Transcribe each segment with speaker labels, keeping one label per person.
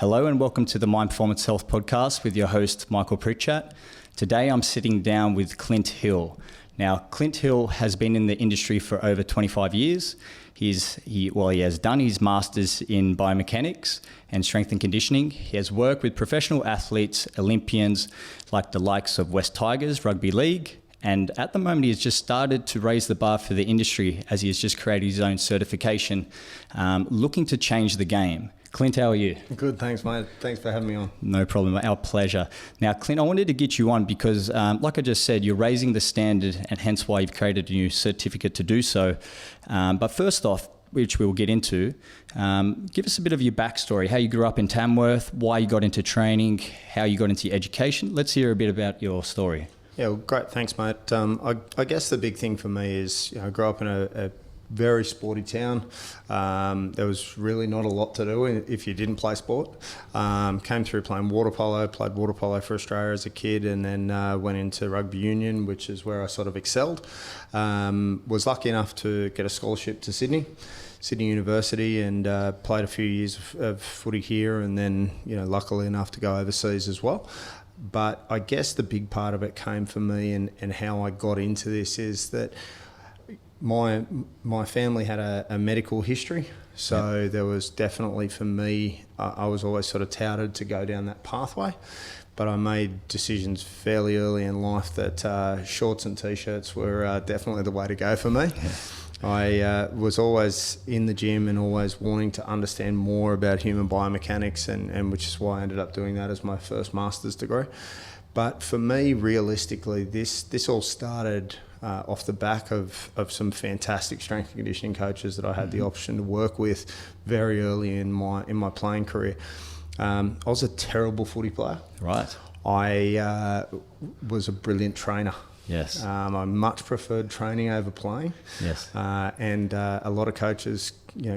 Speaker 1: Hello and welcome to the Mind Performance Health Podcast with your host, Micheal Pritchett. Today I'm sitting down with Clint Hill. Now, Clint Hill has been in the industry for over 25 years. He has done his Masters in Biomechanics and Strength and Conditioning. He has worked with professional athletes, Olympians, like the likes of West Tigers Rugby League. And at the moment, he has just started to raise the bar for the industry as he has just created his own certification, looking to change the game. Clint, how are you?
Speaker 2: Good, thanks, mate. Thanks for having me on.
Speaker 1: No problem, our pleasure. Now, Clint, I wanted to get you on because, like I just said, you're raising the standard and hence why you've created a new certificate to do so. But first off, which we'll get into, give us a bit of your backstory, how you grew up in Tamworth, why you got into training, how you got into your education. Let's hear a bit about your story.
Speaker 2: Yeah, well, great. Thanks, mate. I guess the big thing for me is, I grew up in a very sporty town. There was really not a lot to do if you didn't play sport. Came through playing water polo, played water polo for Australia as a kid, and then went into rugby union, which is where I sort of excelled. Was lucky enough to get a scholarship to Sydney University, and played a few years of footy here, and then luckily enough to go overseas as well. But I guess the big part of it came for me, and how I got into this is that my family had a medical history, so there was definitely, for me, I was always sort of touted to go down that pathway, but I made decisions fairly early in life that shorts and t-shirts were definitely the way to go for me. Yeah. I was always in the gym and always wanting to understand more about human biomechanics, and which is why I ended up doing that as my first master's degree. But for me, realistically, this all started off the back of some fantastic strength and conditioning coaches that I had the option to work with very early in my playing career. I was a terrible footy player.
Speaker 1: Right.
Speaker 2: I was a brilliant trainer.
Speaker 1: Yes.
Speaker 2: I much preferred training over playing.
Speaker 1: Yes.
Speaker 2: And a lot of coaches,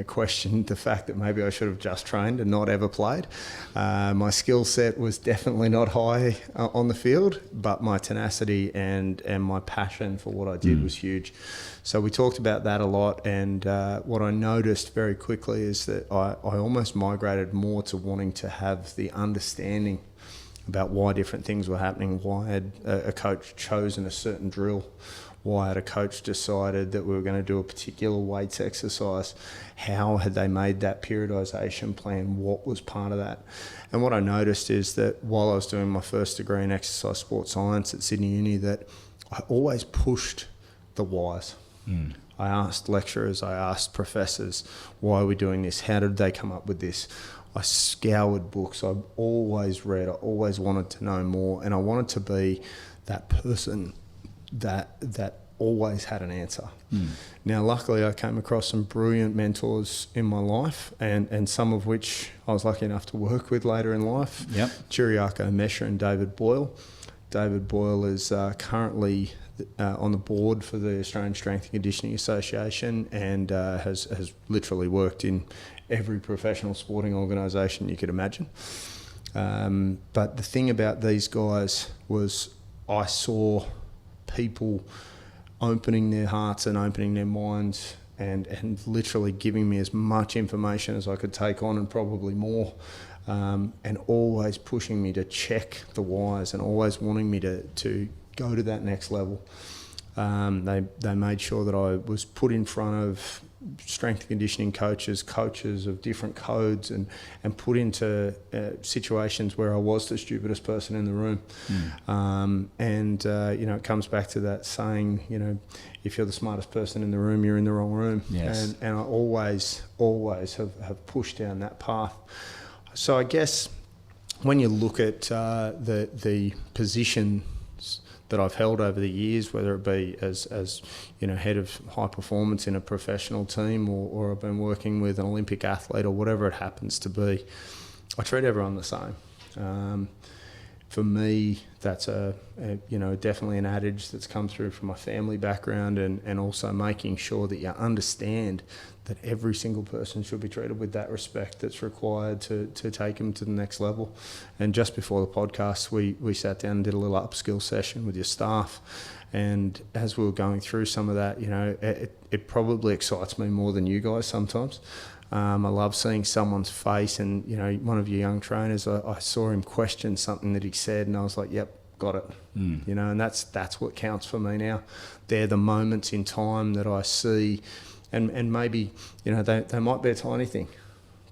Speaker 2: questioned the fact that maybe I should have just trained and not ever played. My skill set was definitely not high on the field, but my tenacity and my passion for what I did was huge. So we talked about that a lot, and what I noticed very quickly is that I almost migrated more to wanting to have the understanding about why different things were happening, why had a coach chosen a certain drill, why had a coach decided that we were going to do a particular weights exercise, how had they made that periodisation plan, what was part of that. And what I noticed is that while I was doing my first degree in exercise sports science at Sydney Uni, that I always pushed the whys. I asked lecturers, I asked professors, why are we doing this? How did they come up with this? I scoured books. I always read. I always wanted to know more, and I wanted to be that person that always had an answer. Now, luckily, I came across some brilliant mentors in my life, and some of which I was lucky enough to work with later in life. Yep. Chiriako Mesha and David Boyle. David Boyle is currently on the board for the Australian Strength and Conditioning Association, and has literally worked in every professional sporting organisation you could imagine. But the thing about these guys was I saw people opening their hearts and opening their minds and literally giving me as much information as I could take on, and probably more, and always pushing me to check the whys and always wanting me to go to that next level. They made sure that I was put in front of strength and conditioning coaches of different codes, and put into situations where I was the stupidest person in the room. It comes back to that saying, if you're the smartest person in the room, you're in the wrong room. Yes. And I always have pushed down that path. So I guess when you look at the position that I've held over the years, whether it be as head of high performance in a professional team, or I've been working with an Olympic athlete, or whatever it happens to be, I treat everyone the same. For me, that's definitely an adage that's come through from my family background, and also making sure that you understand that every single person should be treated with that respect that's required to take them to the next level. And just before the podcast, we sat down and did a little upskill session with your staff. And as we were going through some of that, it probably excites me more than you guys sometimes. I love seeing someone's face, and one of your young trainers, I saw him question something that he said, and I was like, yep, got it. And that's what counts for me now. They're the moments in time that I see, and maybe they might be a tiny thing,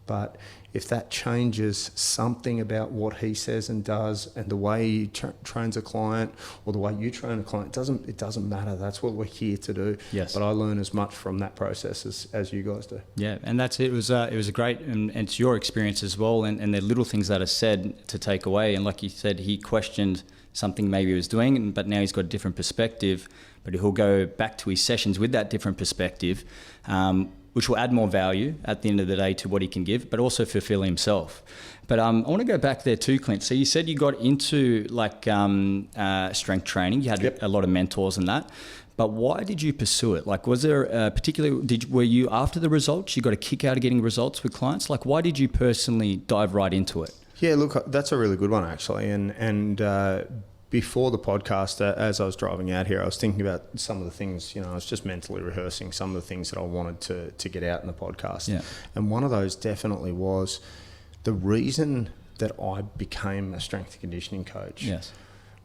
Speaker 2: but if that changes something about what he says and does, and the way he trains a client, or the way you train a client, it doesn't matter. That's what we're here to do.
Speaker 1: Yes.
Speaker 2: But I learn as much from that process as you guys do.
Speaker 1: Yeah, and it was a great, and it's your experience as well, and the little things that are said to take away. And like you said, he questioned something maybe he was doing, but now he's got a different perspective. But he'll go back to his sessions with that different perspective, which will add more value at the end of the day to what he can give, but also fulfill himself. But I want to go back there too, Clint. So you said you got into strength training. You had a lot of mentors and that. But why did you pursue it? Like, was there a particular, were you after the results? You got a kick out of getting results with clients? Like, why did you personally dive right into it?
Speaker 2: Yeah, look, that's a really good one actually. And before the podcast, as I was driving out here, I was thinking about some of the things, I was just mentally rehearsing some of the things that I wanted to get out in the podcast.
Speaker 1: Yeah.
Speaker 2: And one of those definitely was the reason that I became a strength and conditioning coach.
Speaker 1: Yes.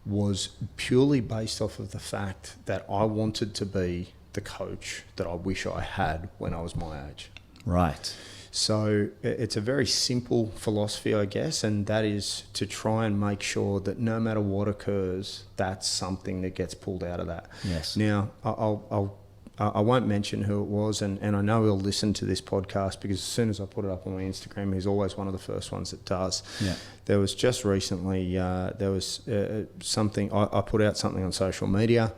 Speaker 2: Was purely based off of the fact that I wanted to be the coach that I wish I had when I was my age.
Speaker 1: Right.
Speaker 2: So it's a very simple philosophy, I guess, and that is to try and make sure that no matter what occurs, that's something that gets pulled out of that.
Speaker 1: Yes.
Speaker 2: Now, I won't mention who it was, and I know he'll listen to this podcast because as soon as I put it up on my Instagram, he's always one of the first ones that does.
Speaker 1: Yeah.
Speaker 2: There was just recently, something, I put out something on social media,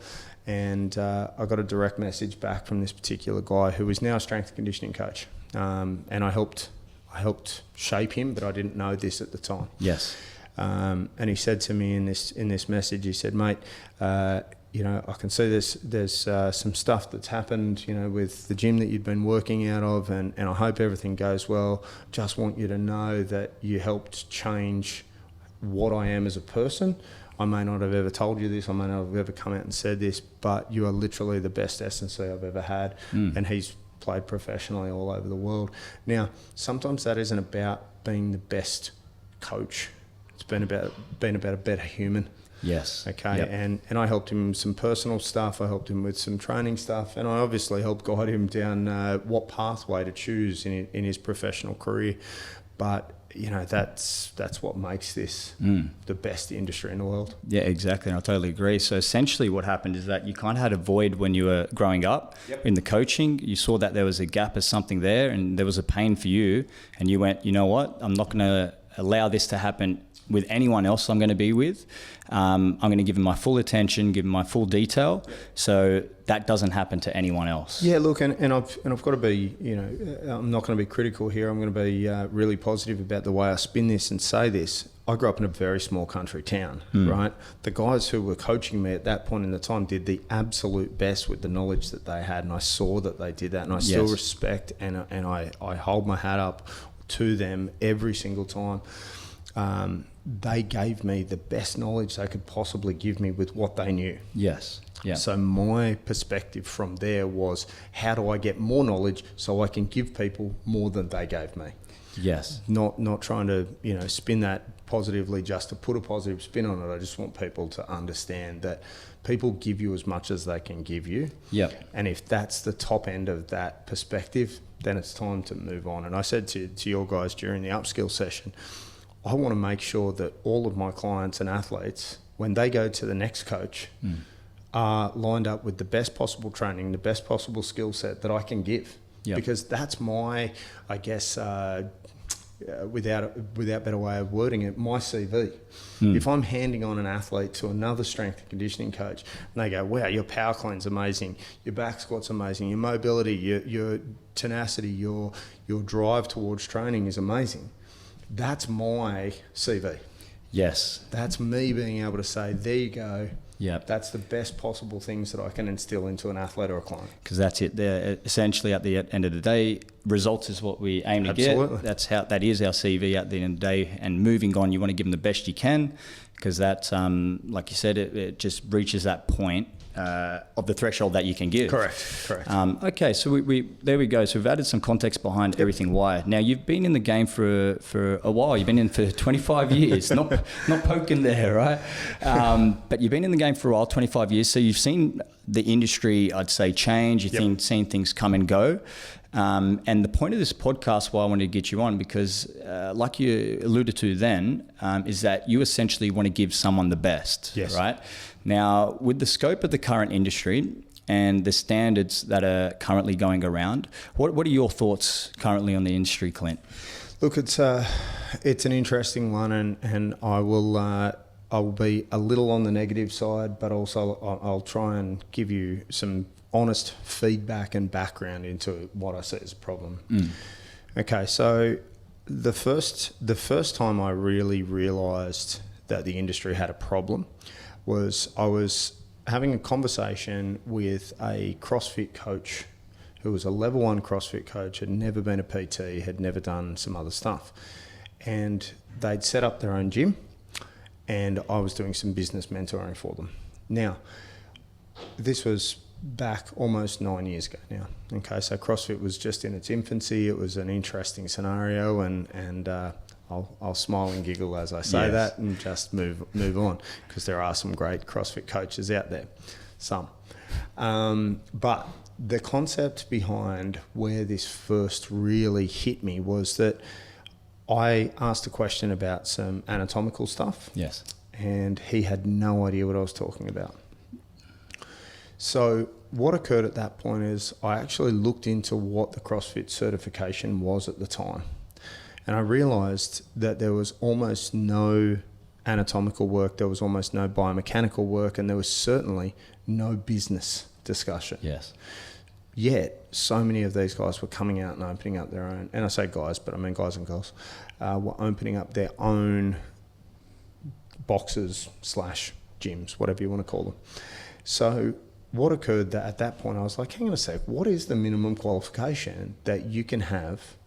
Speaker 2: and I got a direct message back from this particular guy who is now a strength and conditioning coach. And I helped shape him, but I didn't know this at the time.
Speaker 1: Yes.
Speaker 2: And he said to me in this message, he said, mate, I can see there's some stuff that's happened, with the gym that you've been working out of, and I hope everything goes well. Just want you to know that you helped change what I am as a person. I may not have ever told you this, I may not have ever come out and said this, but you are literally the best S&C I've ever had. And he's played professionally all over the world. Now, sometimes that isn't about being the best coach. It's been about a better human.
Speaker 1: Yes.
Speaker 2: Okay.
Speaker 1: Yep.
Speaker 2: And I helped him with some personal stuff. I helped him with some training stuff, and I obviously helped guide him down what pathway to choose in his professional career. But that's what makes this the best industry in the world.
Speaker 1: Yeah, exactly. And I totally agree. So essentially what happened is that you kind of had a void when you were growing up.
Speaker 2: Yep.
Speaker 1: In the coaching. You saw that there was a gap of something there, and there was a pain for you, and you went, you know what, I'm not going to allow this to happen with anyone else I'm going to be with. I'm going to give them my full attention, give them my full detail, so that doesn't happen to anyone else.
Speaker 2: Yeah, look, and I've got to be, I'm not going to be critical here. I'm going to be really positive about the way I spin this and say this. I grew up in a very small country town, right? The guys who were coaching me at that point in the time did the absolute best with the knowledge that they had, and I saw that they did that, and I still respect and I hold my hat up to them every single time. They gave me the best knowledge they could possibly give me with what they knew.
Speaker 1: Yes. Yeah.
Speaker 2: So my perspective from there was, how do I get more knowledge so I can give people more than they gave me?
Speaker 1: Yes.
Speaker 2: Not trying to, spin that positively just to put a positive spin on it. I just want people to understand that people give you as much as they can give you.
Speaker 1: Yep.
Speaker 2: And if that's the top end of that perspective, then it's time to move on. And I said to your guys during the upskill session, I want to make sure that all of my clients and athletes, when they go to the next coach, are lined up with the best possible training, the best possible skill set that I can give.
Speaker 1: Yep.
Speaker 2: Because that's my, I guess, without a better way of wording it, my CV. If I'm handing on an athlete to another strength and conditioning coach, and they go, wow, your power clean's amazing, your back squat's amazing, your mobility, your tenacity, your drive towards training is amazing. That's my CV.
Speaker 1: Yes.
Speaker 2: That's me being able to say, there you go.
Speaker 1: Yep.
Speaker 2: That's the best possible things that I can instill into an athlete or a client.
Speaker 1: Because that's it. Essentially, at the end of the day, results is what we aim to get. That is our CV at the end of the day. And moving on, you want to give them the best you can, because that, like you said, it just reaches that point of the threshold that you can give.
Speaker 2: Correct.
Speaker 1: Okay, so we there we go. So we've added some context behind everything why. Now, you've been in the game for a while. You've been in for 25 years. not poking there, right? But you've been in the game for a while, 25 years. So you've seen the industry, I'd say, change. You've seen things come and go. And the point of this podcast, why I wanted to get you on, because like you alluded to then, is that you essentially want to give someone the best, right? Now, with the scope of the current industry and the standards that are currently going around, what are your thoughts currently on the industry, Clint?
Speaker 2: Look, it's an interesting one, and I'll be a little on the negative side, but also I'll try and give you some honest feedback and background into what I see as a problem. Okay, so the first time I really realised that the industry had a problem was I was having a conversation with a CrossFit coach who was a level 1 CrossFit coach, had never been a PT, had never done some other stuff. And they'd set up their own gym, and I was doing some business mentoring for them. Now, this was back almost 9 years ago now. Okay, so CrossFit was just in its infancy. It was an interesting scenario, and I'll smile and giggle as I say that, and just move on, because there are some great CrossFit coaches out there, some. But the concept behind where this first really hit me was that I asked a question about some anatomical stuff.
Speaker 1: Yes.
Speaker 2: And he had no idea what I was talking about. So what occurred at that point is I actually looked into what the CrossFit certification was at the time. And I realised that there was almost no anatomical work, there was almost no biomechanical work, and there was certainly no business discussion.
Speaker 1: Yes.
Speaker 2: Yet, so many of these guys were coming out and opening up their own, and I say guys, but I mean guys and girls, were opening up their own boxes / gyms, whatever you want to call them. So what occurred that at that point, I was like, hang on a sec, what is the minimum qualification that you can have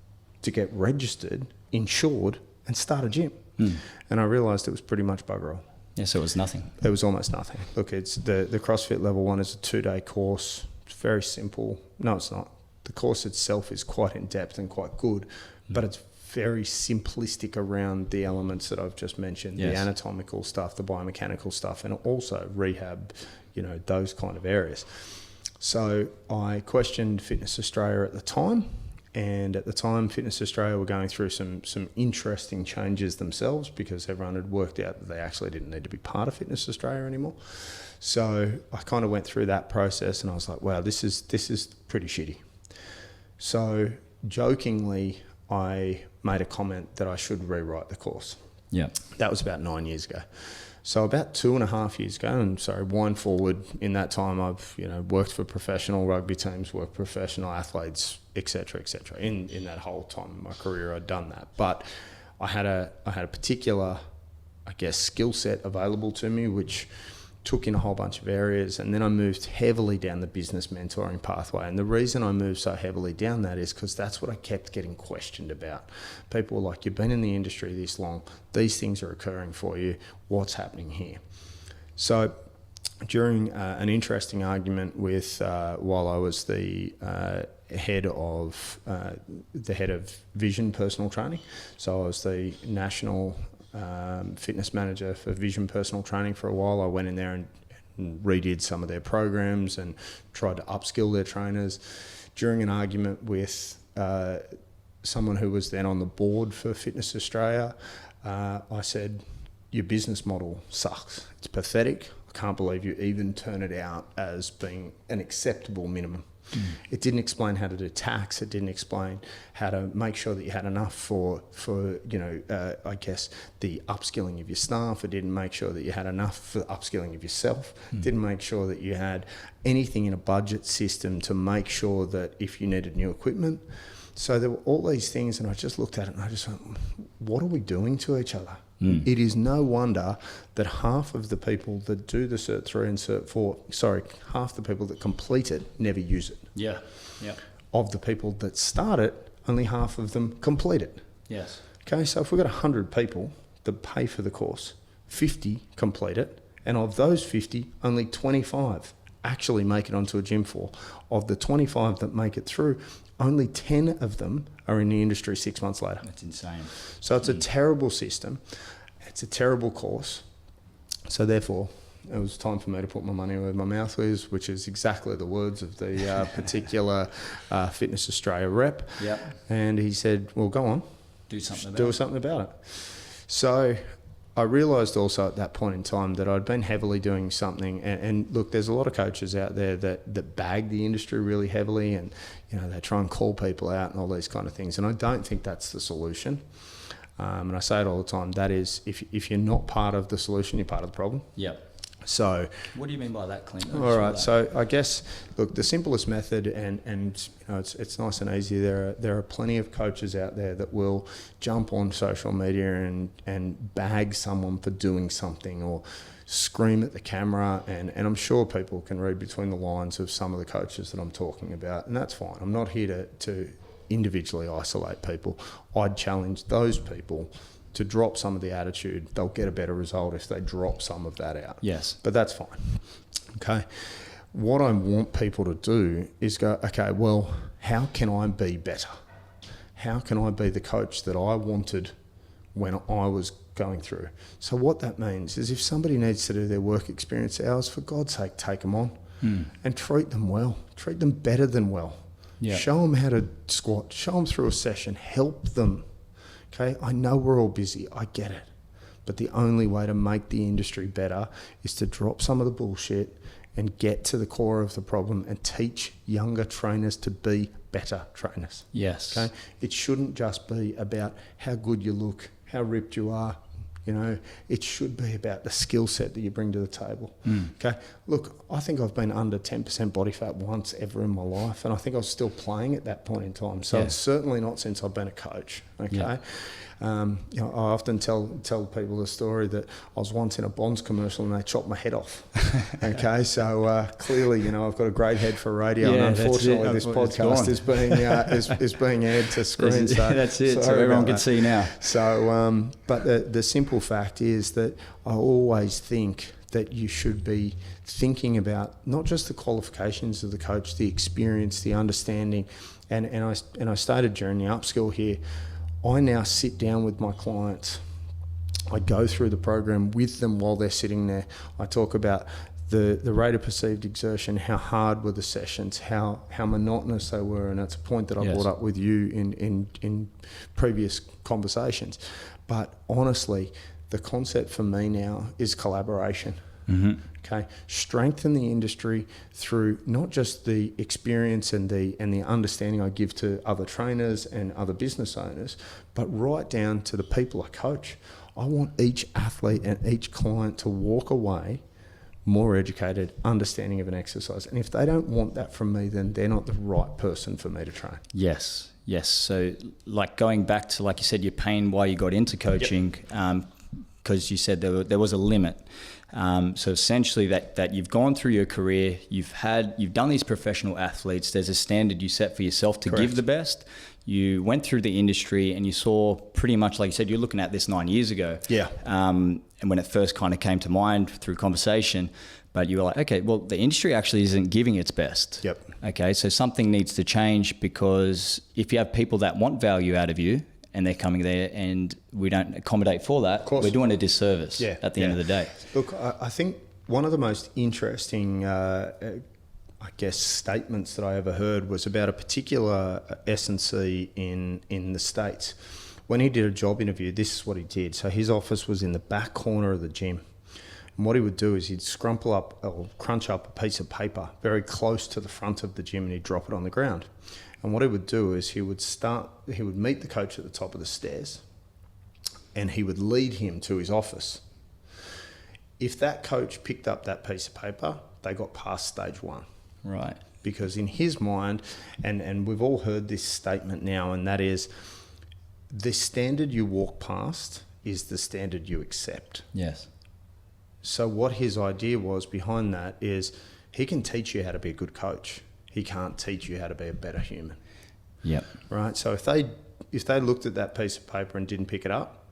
Speaker 2: to get registered, insured, and start a gym? And I realised it was pretty much bugger all.
Speaker 1: Yeah, so it was nothing.
Speaker 2: There was almost nothing. Look, it's the CrossFit Level 1 is a 2-day course. It's very simple. No, it's not. The course itself is quite in-depth and quite good, but it's very simplistic around the elements that I've just mentioned, the anatomical stuff, the biomechanical stuff, and also rehab, those kind of areas. So I questioned Fitness Australia at the time, and at the time Fitness Australia were going through some interesting changes themselves, because everyone had worked out that they actually didn't need to be part of Fitness Australia anymore. So I kind of went through that process, and I was like, wow, this is pretty shitty. So jokingly, I made a comment that I should rewrite the course. Yeah. That was about 9 years ago. So about 2.5 years ago, and sorry, wind forward, in that time I've worked for professional rugby teams, worked professional athletes, etc. In that whole time of my career, I'd done that. But I had a particular, I guess, skill set available to me, which took in a whole bunch of areas, and then I moved heavily down the business mentoring pathway. And the reason I moved so heavily down that is because that's what I kept getting questioned about. People were like, you've been in the industry this long, these things are occurring for you, what's happening here? So during an interesting argument with, while I was the head of Vision Personal Training, so I was the national fitness manager for Vision Personal Training for a while. I went in there and redid some of their programs and tried to upskill their trainers. During an argument with someone who was then on the board for Fitness Australia, I said, your business model sucks. It's pathetic. I can't believe you even turn it out as being an acceptable minimum. It didn't explain how to do tax. It didn't explain how to make sure that you had enough for I guess, the upskilling of your staff. It didn't make sure that you had enough for the upskilling of yourself. It didn't make sure that you had anything in a budget system to make sure that if you needed new equipment. So there were all these things, and I just looked at it and I just went, what are we doing to each other? It is no wonder that half of the people that do the Cert 3 and Cert 4, half the people that complete it never use it. Yeah. Of the people that start it, only half of them complete it. Yes. Okay, so if we've got 100 people that pay for the course, 50 complete it, and of those 50, only 25 actually make it onto a gym floor. Of the 25 that make it through, only 10 of them are in the industry 6 months later.
Speaker 1: That's insane.
Speaker 2: So it's a terrible system. It's a terrible course. So therefore, it was time for me to put my money where my mouth is, which is exactly the words of the particular Fitness Australia rep.
Speaker 1: Yep.
Speaker 2: And he said, well, go on.
Speaker 1: Do something
Speaker 2: about it. So I realised also at that point in time that I'd been heavily doing something. And look, there's a lot of coaches out there that bag the industry really heavily, and they try and call people out and all these kind of things. And I don't think that's the solution. And I say it all the time. That is, if you're not part of the solution, you're part of the problem.
Speaker 1: Yep.
Speaker 2: So,
Speaker 1: what do you mean by that, Clint?
Speaker 2: All right. So I guess, look, the simplest method, and it's nice and easy. There are plenty of coaches out there that will jump on social media and bag someone for doing something, or scream at the camera, and I'm sure people can read between the lines of some of the coaches that I'm talking about, and that's fine. I'm not here to individually isolate people. I'd challenge those people to drop some of the attitude. They'll get a better result if they drop some of that out.
Speaker 1: Yes.
Speaker 2: But that's fine. Okay. What I want people to do is go, okay, well, how can I be better? How can I be the coach that I wanted when I was going through? So what that means is, if somebody needs to do their work experience hours, for God's sake, take them on and treat them well. Treat them better than well.
Speaker 1: Yeah.
Speaker 2: Show them how to squat. Show them through a session. Help them. Okay, I know we're all busy, I get it. But the only way to make the industry better is to drop some of the bullshit and get to the core of the problem and teach younger trainers to be better trainers.
Speaker 1: Yes.
Speaker 2: Okay, it shouldn't just be about how good you look, how ripped you are. It should be about the skill set that you bring to the table. Okay, look, I think I've been under 10% body fat once ever in my life, and I think I was still playing at that point in time. So it's certainly not since I've been a coach. Okay,
Speaker 1: Yeah.
Speaker 2: I often tell people the story that I was once in a Bonds commercial and they chopped my head off. Okay, so clearly, I've got a great head for radio, and unfortunately, this podcast is being aired to screen. So
Speaker 1: that's it. So everyone can see now.
Speaker 2: So, but the simple fact is that I always think that you should be thinking about not just the qualifications of the coach, the experience, the understanding, and I stated during the upskill here, I now sit down with my clients. I go through the program with them while they're sitting there. I talk about the rate of perceived exertion, how hard were the sessions, how monotonous they were, and that's a point that I brought up with you in previous conversations. But honestly, the concept for me now is collaboration. Mm-hmm. Okay, strengthen the industry through not just the experience and the understanding I give to other trainers and other business owners, but right down to the people I coach. I want each athlete and each client to walk away more educated, understanding of an exercise. And if they don't want that from me, then they're not the right person for me to train.
Speaker 1: Yes. So like going back to, like you said, your pain why you got into coaching, because you said there was a limit. So essentially that you've gone through your career, you've done these professional athletes, there's a standard you set for yourself to give the best. You went through the industry and you saw pretty much, like you said, you're looking at this 9 years ago. Yeah. And when it first kind of came to mind through conversation, but you were like, okay, well, the industry actually isn't giving its best.
Speaker 2: Yep.
Speaker 1: Okay, so something needs to change, because if you have people that want value out of you, and they're coming there and we don't accommodate for that, we're doing a disservice at the end of the day.
Speaker 2: Look, I think one of the most interesting, statements that I ever heard was about a particular S&C in the States. When he did a job interview, this is what he did. So his office was in the back corner of the gym. And what he would do is he'd crunch up a piece of paper very close to the front of the gym, and he'd drop it on the ground. And what he would do is he would meet the coach at the top of the stairs, and he would lead him to his office. If that coach picked up that piece of paper, they got past stage one.
Speaker 1: Right.
Speaker 2: Because in his mind, and we've all heard this statement now, and that is, the standard you walk past is the standard you accept.
Speaker 1: Yes.
Speaker 2: So what his idea was behind that is, he can teach you how to be a good coach. He can't teach you how to be a better human.
Speaker 1: Yep.
Speaker 2: Right. So if they looked at that piece of paper and didn't pick it up,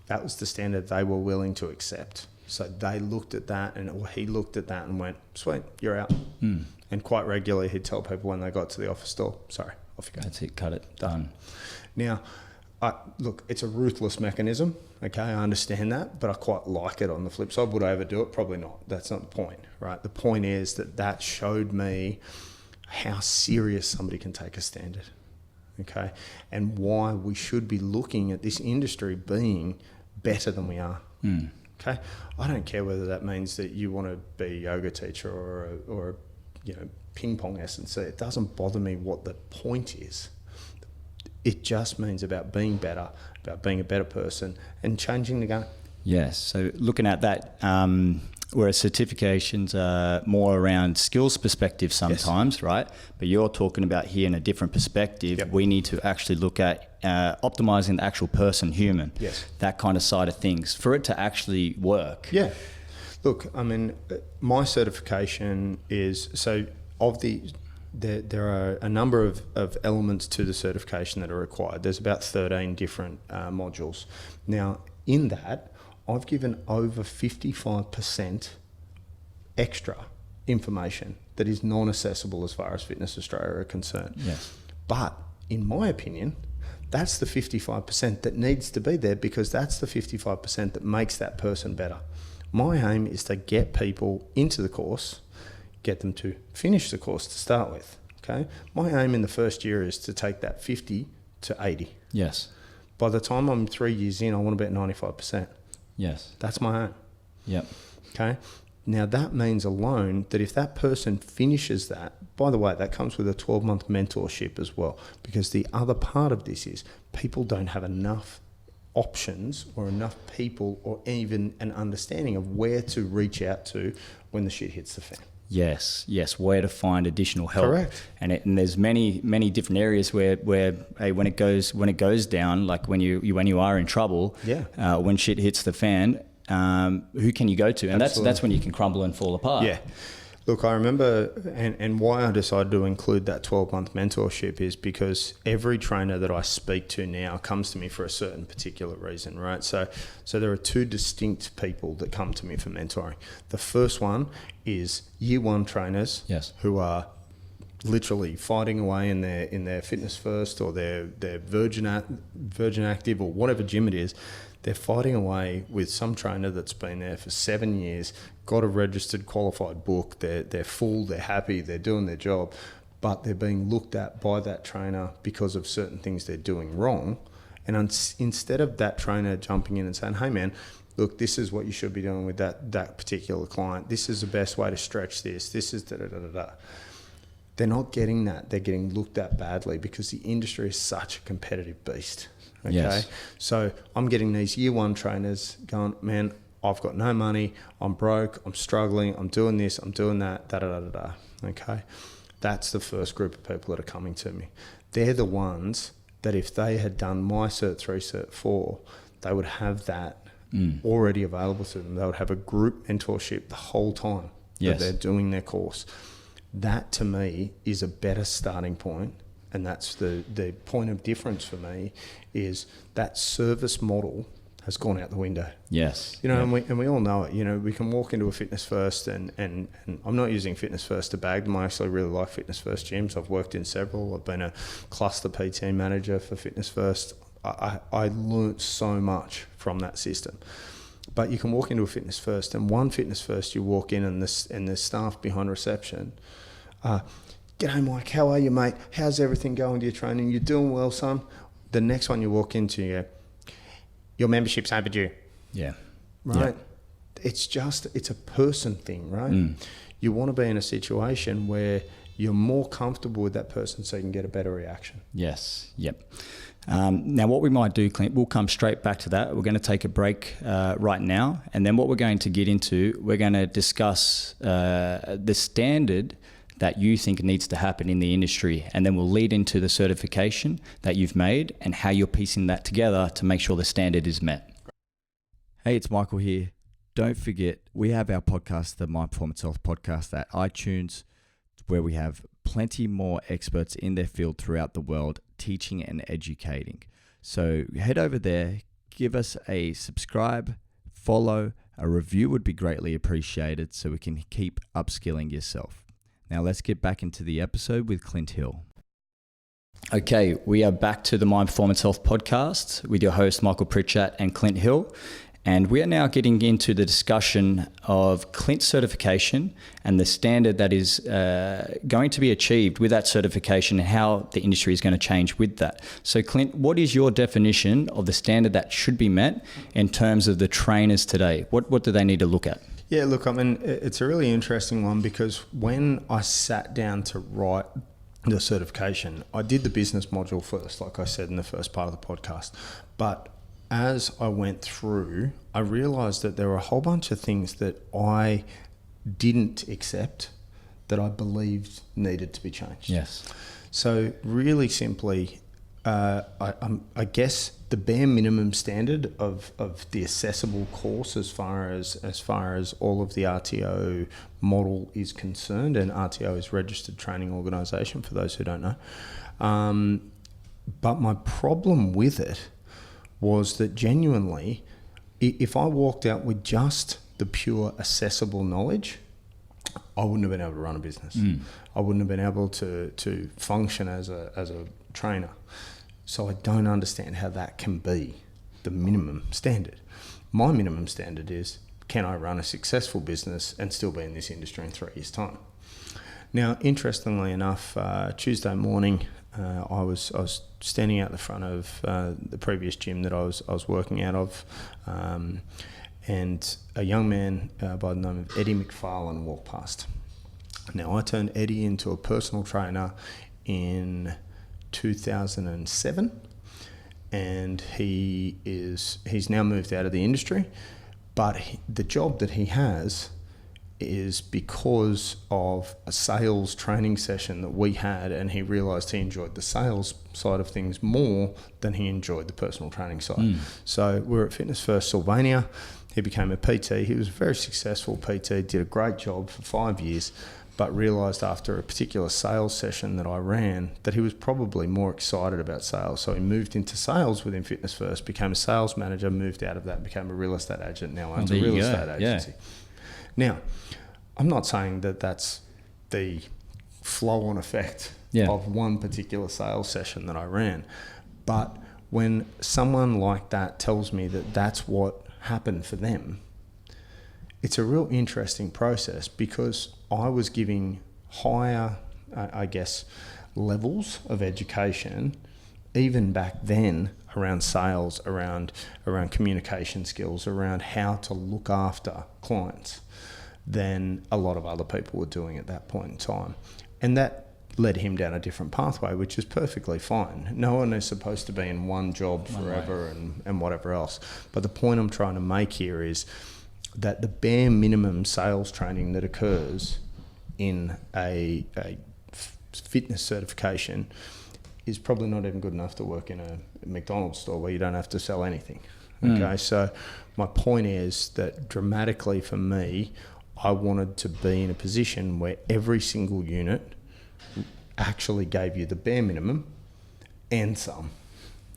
Speaker 2: that was the standard they were willing to accept. So they looked at that, or he looked at that and went, sweet, you're out. And quite regularly he'd tell people when they got to the office door, sorry, off you go.
Speaker 1: That's it, cut it, done.
Speaker 2: Now, look, it's a ruthless mechanism, okay, I understand that, but I quite like it on the flip side. Would I ever do it? Probably not. That's not the point, right? The point is that showed me how serious somebody can take a standard, okay, and why we should be looking at this industry being better than we are. Okay, I don't care whether that means that you want to be a yoga teacher or a ping pong S&C. It doesn't bother me what the point is. It just means about being better, about being a better person and changing the game.
Speaker 1: Yes. So looking at that, whereas certifications are more around skills perspective sometimes, right? But you're talking about here in a different perspective.
Speaker 2: Yep.
Speaker 1: We need to actually look at optimizing the actual person, human.
Speaker 2: Yes. That
Speaker 1: kind of side of things for it to actually work.
Speaker 2: Yeah. Look, I mean, my certification is, so of there are a number of elements to the certification that are required. There's about 13 different modules. Now, in that, I've given over 55% extra information that is non-accessible as far as Fitness Australia are concerned.
Speaker 1: Yes.
Speaker 2: But in my opinion, that's the 55% that needs to be there, because that's the 55% that makes that person better. My aim is to get people into the course, get them to finish the course to start with. Okay. My aim in the first year is to take that 50 to 80.
Speaker 1: Yes.
Speaker 2: By the time I'm 3 years in, I want to be at 95%.
Speaker 1: Yes.
Speaker 2: That's my aim.
Speaker 1: Yep.
Speaker 2: Okay. Now that means alone that if that person finishes that, by the way, that comes with a 12-month mentorship as well, because the other part of this is people don't have enough options or enough people or even an understanding of where to reach out to when the shit hits the fan.
Speaker 1: Yes, where to find additional help.
Speaker 2: Correct.
Speaker 1: And there's many different areas where hey, when it goes down, like when you are in trouble, when shit hits the fan, who can you go to? And that's when you can crumble and fall apart.
Speaker 2: Yeah. Look, I remember, and why I decided to include that 12-month mentorship is because every trainer that I speak to now comes to me for a certain particular reason, right? So there are two distinct people that come to me for mentoring. The first one is year one trainers, who are literally fighting away in their Fitness First or their Virgin Active or whatever gym it is. They're fighting away with some trainer that's been there for 7 years, got a registered qualified book, they're full, they're happy, they're doing their job, but they're being looked at by that trainer because of certain things they're doing wrong. And instead of that trainer jumping in and saying, hey man, look, this is what you should be doing with that particular client, this is the best way to stretch this is da-da-da-da-da. They're not getting that. They're getting looked at badly because the industry is such a competitive beast. Okay.
Speaker 1: Yes.
Speaker 2: So I'm getting these year one trainers going, man, I've got no money, I'm broke, I'm struggling, I'm doing this, I'm doing that, da-da-da-da-da. Okay. That's the first group of people that are coming to me. They're the ones that if they had done my Cert 3, Cert 4, they would have that already available to them. They would have a group mentorship the whole time that they're doing their course. That to me is a better starting point. And that's the point of difference for me, is that service model has gone out the window.
Speaker 1: Yes.
Speaker 2: And we all know it. We can walk into a Fitness First and I'm not using Fitness First to bag them. I actually really like Fitness First gyms. I've worked in several. I've been a cluster PT manager for Fitness First. I learnt so much from that system. But you can walk into a Fitness First, and one Fitness First, you walk in and the staff behind reception, g'day Mike, how are you mate? How's everything going with your training? You doing well, son? The next one you walk into, you go, your membership's overdue.
Speaker 1: Yeah.
Speaker 2: Right?
Speaker 1: Yeah.
Speaker 2: It's a person thing, right? You want to be in a situation where you're more comfortable with that person so you can get a better reaction.
Speaker 1: Yes. Yep. Now what we might do, Clint, we'll come straight back to that. We're going to take a break right now. And then what we're going to get into, we're going to discuss the standard that you think needs to happen in the industry. And then we'll lead into the certification that you've made and how you're piecing that together to make sure the standard is met. Hey, it's Michael here. Don't forget, we have our podcast, the My Performance Health Podcast, at iTunes, where we have plenty more experts in their field throughout the world teaching and educating. So head over there, give us a subscribe, follow,
Speaker 3: A review would be greatly appreciated so we can keep upskilling yourself. Now let's get back into the episode with Clint Hill.
Speaker 1: Okay, we are back to the Mind Performance Health podcast with your host Michael Pritchett and Clint Hill. And we are now getting into the discussion of Clint's certification and the standard that is going to be achieved with that certification and how the industry is going to change with that. So Clint, what is your definition of the standard that should be met in terms of the trainers today? What do they need to look at?
Speaker 2: Yeah, look, I mean, it's a really interesting one because when I sat down to write the certification, I did the business module first, like I said in the first part of the podcast. But as I went through, I realised that there were a whole bunch of things that I didn't accept that I believed needed to be changed.
Speaker 1: Yes.
Speaker 2: So really simply, I guess the bare minimum standard of the accessible course as far as all of the RTO model is concerned, and RTO is Registered Training Organisation for those who don't know. But my problem with it was that genuinely, if I walked out with just the pure accessible knowledge, I wouldn't have been able to run a business. I wouldn't have been able to function as a trainer. So I don't understand how that can be the minimum standard. My minimum standard is, can I run a successful business and still be in this industry in 3 years' time? Now, interestingly enough, Tuesday morning, I was standing out the front of the previous gym that I was working out of, and a young man by the name of Eddie McFarlane walked past. Now, I turned Eddie into a personal trainer in 2007, and he's now moved out of the industry, but the job that he has is because of a sales training session that we had, and he realised he enjoyed the sales side of things more than he enjoyed the personal training side. So we're at Fitness First Sylvania. He became a PT. He was a very successful PT, did a great job for 5 years, but realised after a particular sales session that I ran that he was probably more excited about sales. So he moved into sales within Fitness First, became a sales manager, moved out of that, became a real estate agent, now owns a real estate agency.
Speaker 1: Yeah.
Speaker 2: Now, I'm not saying that that's the flow-on effect of one particular sales session that I ran, but when someone like that tells me that that's what happened for them, it's a real interesting process because I was giving higher, I guess, levels of education even back then around sales, around communication skills, around how to look after clients than a lot of other people were doing at that point in time. And that led him down a different pathway, which is perfectly fine. No one is supposed to be in one job forever and whatever else. But the point I'm trying to make here is that the bare minimum sales training that occurs in a fitness certification is probably not even good enough to work in a McDonald's store where you don't have to sell anything. Okay, so my point is that dramatically for me, I wanted to be in a position where every single unit actually gave you the bare minimum and some.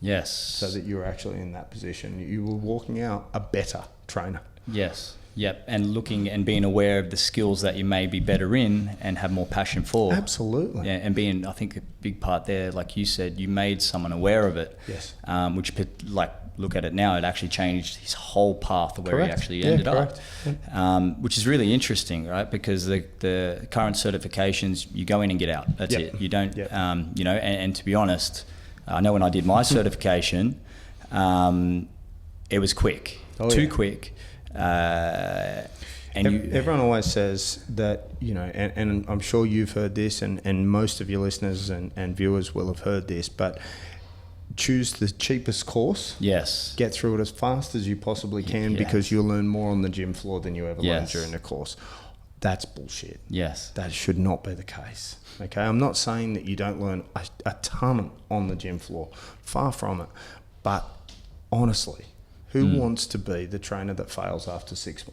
Speaker 1: Yes.
Speaker 2: So that you're actually in that position. You were walking out a better trainer.
Speaker 1: Yes. Yep. And looking and being aware of the skills that you may be better in and have more passion for.
Speaker 2: Absolutely.
Speaker 1: Yeah. And being, I think a big part there, like you said, you made someone aware of it.
Speaker 2: Yes.
Speaker 1: Which, like, look at it now, it actually changed his whole path of where he actually ended up. Which is really interesting, right? Because the current certifications, you go in and get out. That's it. You don't, and to be honest, I know when I did my certification, it was quick, too quick.
Speaker 2: Everyone always says that, and I'm sure you've heard this, and most of your listeners and viewers will have heard this, but choose the cheapest course.
Speaker 1: Yes.
Speaker 2: Get through it as fast as you possibly can because you'll learn more on the gym floor than you ever learned during the course. That's bullshit.
Speaker 1: Yes.
Speaker 2: That should not be the case. Okay, I'm not saying that you don't learn a ton on the gym floor. Far from it. But honestly, who wants to be the trainer that fails after 6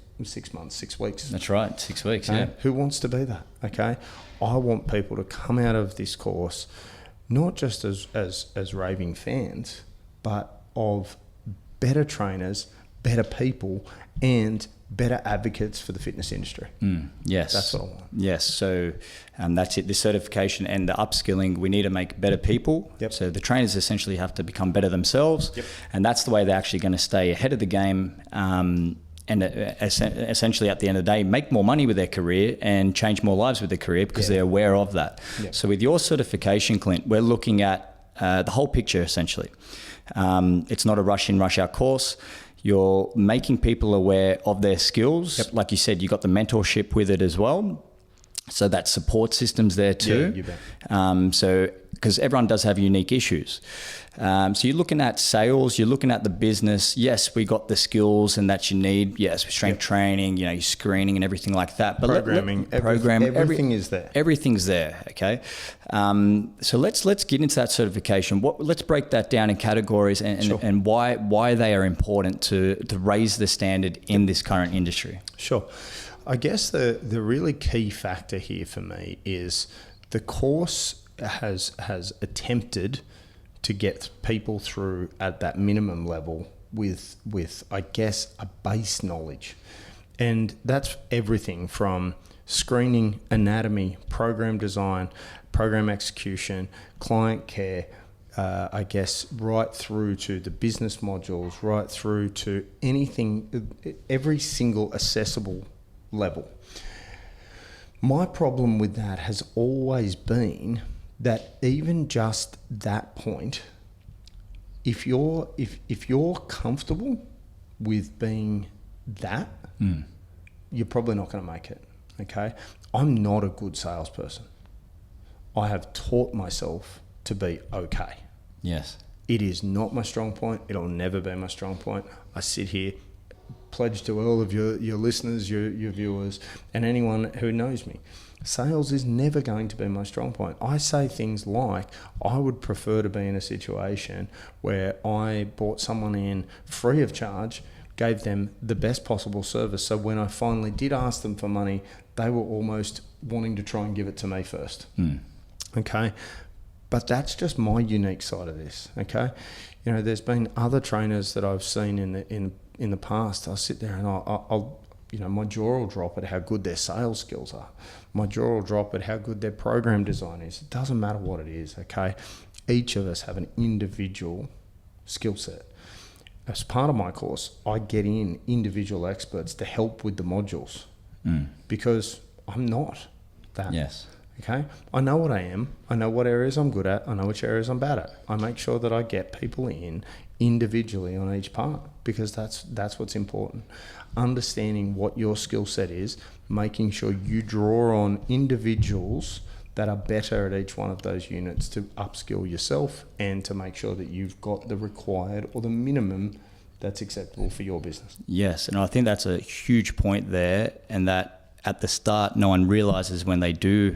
Speaker 2: months, 6 weeks?
Speaker 1: That's right, 6 weeks,
Speaker 2: okay?
Speaker 1: yeah.
Speaker 2: Who wants to be that, okay? I want people to come out of this course not just as raving fans, but of better trainers, better people and better advocates for the fitness industry.
Speaker 1: Yes.
Speaker 2: That's what I want.
Speaker 1: Yes. So that's it. The certification and the upskilling, we need to make better people.
Speaker 2: Yep.
Speaker 1: So the trainers essentially have to become better themselves.
Speaker 2: Yep.
Speaker 1: And that's the way they're actually going to stay ahead of the game. And essentially at the end of the day, make more money with their career and change more lives with their career because they're aware of that.
Speaker 2: Yep.
Speaker 1: So with your certification, Clint, we're looking at the whole picture essentially. It's not a rush in, rush out course. You're making people aware of their skills. Yep. Like you said, you got the mentorship with it as well. So that support system's there too.
Speaker 2: Yeah, you bet.
Speaker 1: So because everyone does have unique issues. So you're looking at sales, you're looking at the business. Yes, we got the skills and that you need. Yes, strength training, your screening and everything like that. But
Speaker 2: Programming, everything is there.
Speaker 1: Everything's there. Okay. So let's get into that certification. Let's break that down in categories and why they are important to raise the standard in this current industry.
Speaker 2: Sure. I guess the really key factor here for me is the course has attempted to get people through at that minimum level with I guess a base knowledge, and that's everything from screening, anatomy, program design, program execution, client care, I guess right through to the business modules, right through to anything, every single accessible level. My problem with that has always been that even just that point, if you're comfortable with being that, you're probably not going to make it. Okay, I'm not a good salesperson. I have taught myself to be okay.
Speaker 1: Yes,
Speaker 2: it is not my strong point. It'll never be my strong point. I sit here, pledge to all of your listeners, your viewers, and anyone who knows me. Sales is never going to be my strong point. I say things like, I would prefer to be in a situation where I brought someone in free of charge, gave them the best possible service. So when I finally did ask them for money, they were almost wanting to try and give it to me first. Okay. But that's just my unique side of this. Okay. There's been other trainers that I've seen in the past. I'll sit there and I'll my jaw will drop at how good their sales skills are. My jaw will drop at how good their program design is. It doesn't matter what it is, okay? Each of us have an individual skill set. As part of my course, I get in individual experts to help with the modules because I'm not that.
Speaker 1: Yes.
Speaker 2: Okay? I know what I am. I know what areas I'm good at. I know which areas I'm bad at. I make sure that I get people in individually on each part because that's what's important. Understanding what your skill set is, making sure you draw on individuals that are better at each one of those units to upskill yourself and to make sure that you've got the required or the minimum that's acceptable for your business.
Speaker 1: Yes, and I think that's a huge point there, and that at the start no one realizes when they do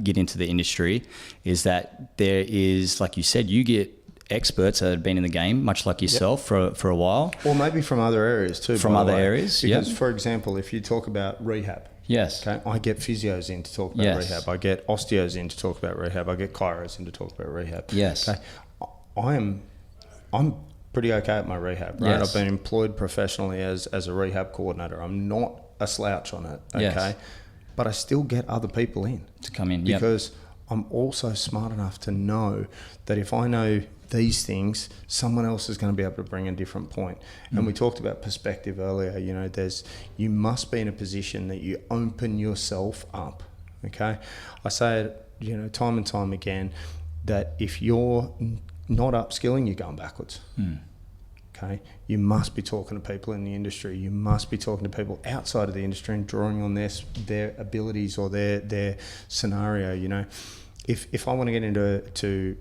Speaker 1: get into the industry is that there is, like you said, you get experts that have been in the game, much like yourself, for a while.
Speaker 2: Or maybe from other areas too.
Speaker 1: From other areas,
Speaker 2: because, for example, if you talk about rehab,
Speaker 1: yes,
Speaker 2: okay, I get physios in to talk about rehab. I get osteos in to talk about rehab. I get chiros in to talk about rehab.
Speaker 1: Yes,
Speaker 2: okay. I'm pretty okay at my rehab. Right,
Speaker 1: yes.
Speaker 2: I've been employed professionally as a rehab coordinator. I'm not a slouch on it. Okay,
Speaker 1: yes.
Speaker 2: But I still get other people in
Speaker 1: to come in
Speaker 2: because I'm also smart enough to know that if I know these things, someone else is going to be able to bring a different point. And we talked about perspective earlier. You must be in a position that you open yourself up. Okay, I say it, time and time again, that if you're not upskilling, you're going backwards. Okay, you must be talking to people in the industry. You must be talking to people outside of the industry and drawing on their abilities or their scenario. If I want to get into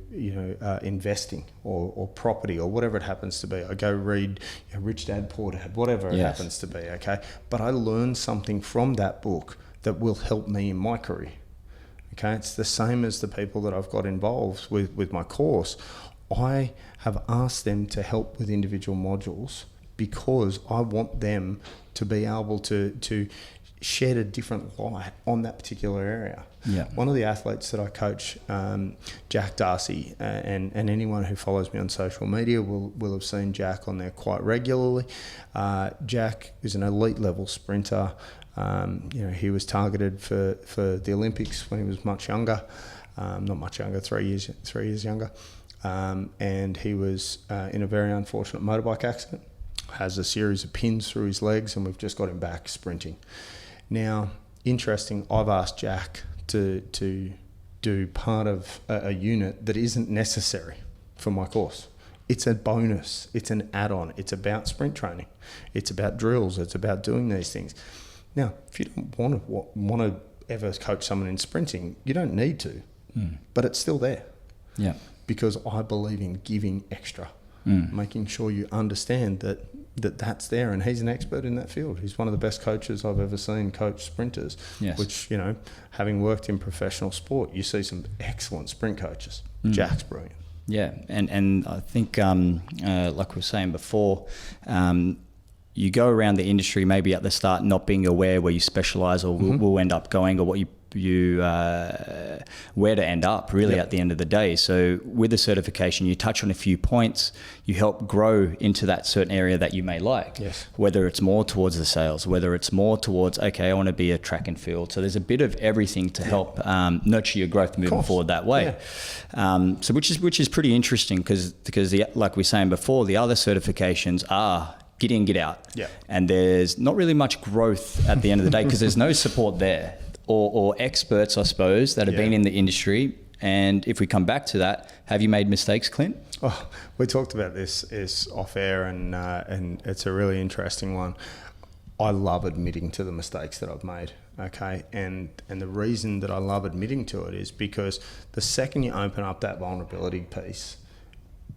Speaker 2: investing or property or whatever it happens to be, I go read Rich Dad Poor Dad, whatever it happens to be, okay? But I learn something from that book that will help me in my career, okay? It's the same as the people that I've got involved with my course. I have asked them to help with individual modules because I want them to be able to shed a different light on that particular area.
Speaker 1: Yeah.
Speaker 2: One of the athletes that I coach, Jack Darcy, and anyone who follows me on social media will have seen Jack on there quite regularly. Jack is an elite level sprinter. He was targeted for the Olympics when he was much younger, not much younger, 3 years younger, and he was in a very unfortunate motorbike accident. Has a series of pins through his legs, and we've just got him back sprinting. Now, interesting, I've asked Jack to do part of a unit that isn't necessary for my course. It's a bonus. It's an add-on. It's about sprint training. It's about drills. It's about doing these things. Now, if you don't want to ever coach someone in sprinting, you don't need to, but it's still there.
Speaker 1: Yeah.
Speaker 2: Because I believe in giving extra, making sure you understand that's there, and he's an expert in that field. He's one of the best coaches I've ever seen coach sprinters.
Speaker 1: Yes.
Speaker 2: Which, having worked in professional sport, you see some excellent sprint coaches. Jack's brilliant.
Speaker 1: Yeah, and I think like we were saying before, you go around the industry maybe at the start not being aware where you specialize or will end up going, or what you where to end up really at the end of the day. So with the certification, you touch on a few points, you help grow into that certain area that you may like.
Speaker 2: Yes.
Speaker 1: Whether it's more towards the sales, whether it's more towards, okay, I want to be a track and field. So there's a bit of everything to help nurture your growth moving forward that way. Yeah. So which is pretty interesting because like we were saying before, the other certifications are get in, get out.
Speaker 2: Yeah.
Speaker 1: And there's not really much growth at the end of the day because there's no support there. Or experts, I suppose, that have been in the industry. And if we come back to that, have you made mistakes, Clint?
Speaker 2: Oh, we talked about this off air, and it's a really interesting one. I love admitting to the mistakes that I've made. Okay, and the reason that I love admitting to it is because the second you open up that vulnerability piece,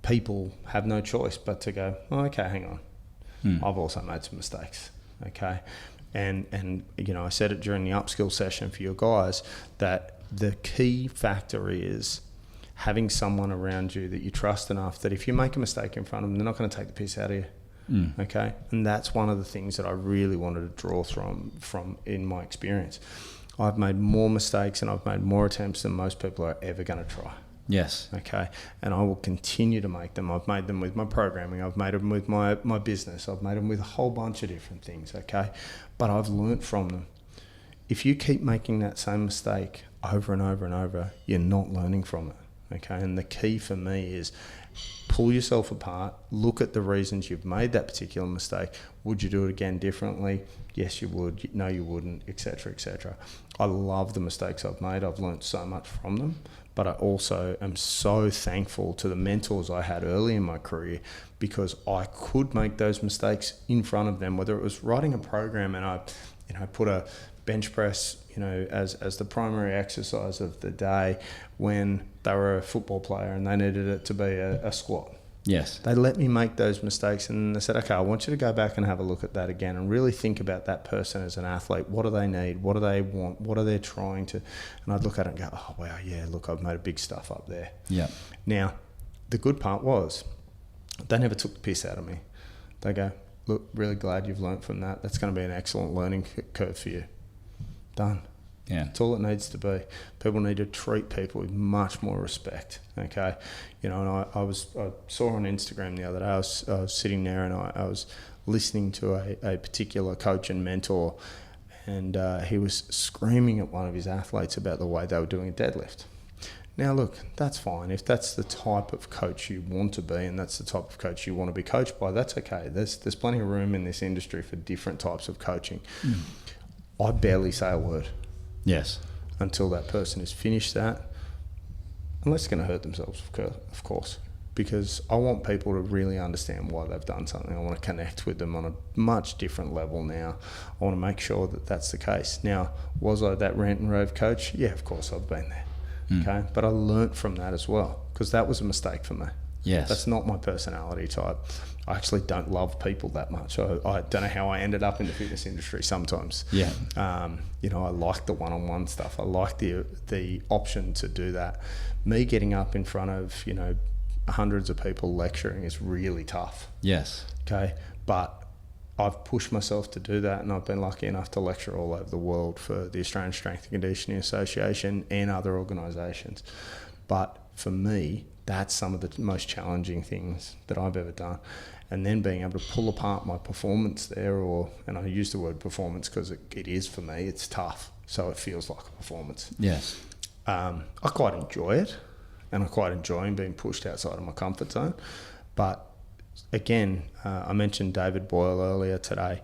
Speaker 2: people have no choice but to go, oh, okay, hang on. I've also made some mistakes. Okay. And I said it during the upskill session for your guys that the key factor is having someone around you that you trust enough that if you make a mistake in front of them, they're not going to take the piss out of you. Okay? And that's one of the things that I really wanted to draw from in my experience. I've made more mistakes and I've made more attempts than most people are ever going to try.
Speaker 1: Yes.
Speaker 2: Okay. And I will continue to make them. I've made them with my programming. I've made them with my business. I've made them with a whole bunch of different things. Okay. But I've learnt from them. If you keep making that same mistake over and over and over, you're not learning from it. Okay. And the key for me is pull yourself apart, look at the reasons you've made that particular mistake. Would you do it again differently? Yes, you would. No, you wouldn't, etc., etc. I love the mistakes I've made. I've learnt so much from them. But I also am so thankful to the mentors I had early in my career because I could make those mistakes in front of them, whether it was writing a program and I put a bench press, as the primary exercise of the day when they were a football player and they needed it to be a squat.
Speaker 1: Yes.
Speaker 2: They let me make those mistakes and they said, okay, I want you to go back and have a look at that again and really think about that person as an athlete. What do they need? What do they want? What are they trying to... And I'd look at it and go, oh, wow, yeah, look, I've made a big stuff up there.
Speaker 1: Yeah.
Speaker 2: Now, the good part was they never took the piss out of me. They go, look, really glad you've learnt from that. That's going to be an excellent learning curve for you. Done.
Speaker 1: Yeah.
Speaker 2: That's all it needs to be. People need to treat people with much more respect. Okay. And I saw on Instagram the other day, I was sitting there and I was listening to a particular coach and mentor, and he was screaming at one of his athletes about the way they were doing a deadlift. Now, look, that's fine. If that's the type of coach you want to be and that's the type of coach you want to be coached by, that's okay. There's plenty of room in this industry for different types of coaching. I barely say a word.
Speaker 1: Yes.
Speaker 2: Until that person has finished that, unless they're going to hurt themselves, of course, because I want people to really understand why they've done something. I want to connect with them on a much different level now. I want to make sure that that's the case. Now, was I that rant and rave coach? Yeah, of course, I've been there. Okay, but I learnt from that as well because that was a mistake for me.
Speaker 1: Yes.
Speaker 2: That's not my personality type. I actually don't love people that much. I don't know how I ended up in the fitness industry sometimes.
Speaker 1: Yeah.
Speaker 2: I like the one-on-one stuff. I like the option to do that. Me getting up in front of, hundreds of people lecturing is really tough.
Speaker 1: Yes.
Speaker 2: Okay. But I've pushed myself to do that, and I've been lucky enough to lecture all over the world for the Australian Strength and Conditioning Association and other organisations. But for me, that's some of the most challenging things that I've ever done. And then being able to pull apart my performance there, and I use the word performance because it is for me, it's tough. So it feels like a performance.
Speaker 1: Yes.
Speaker 2: I quite enjoy it, and I quite enjoy being pushed outside of my comfort zone. But again, I mentioned David Boyle earlier today.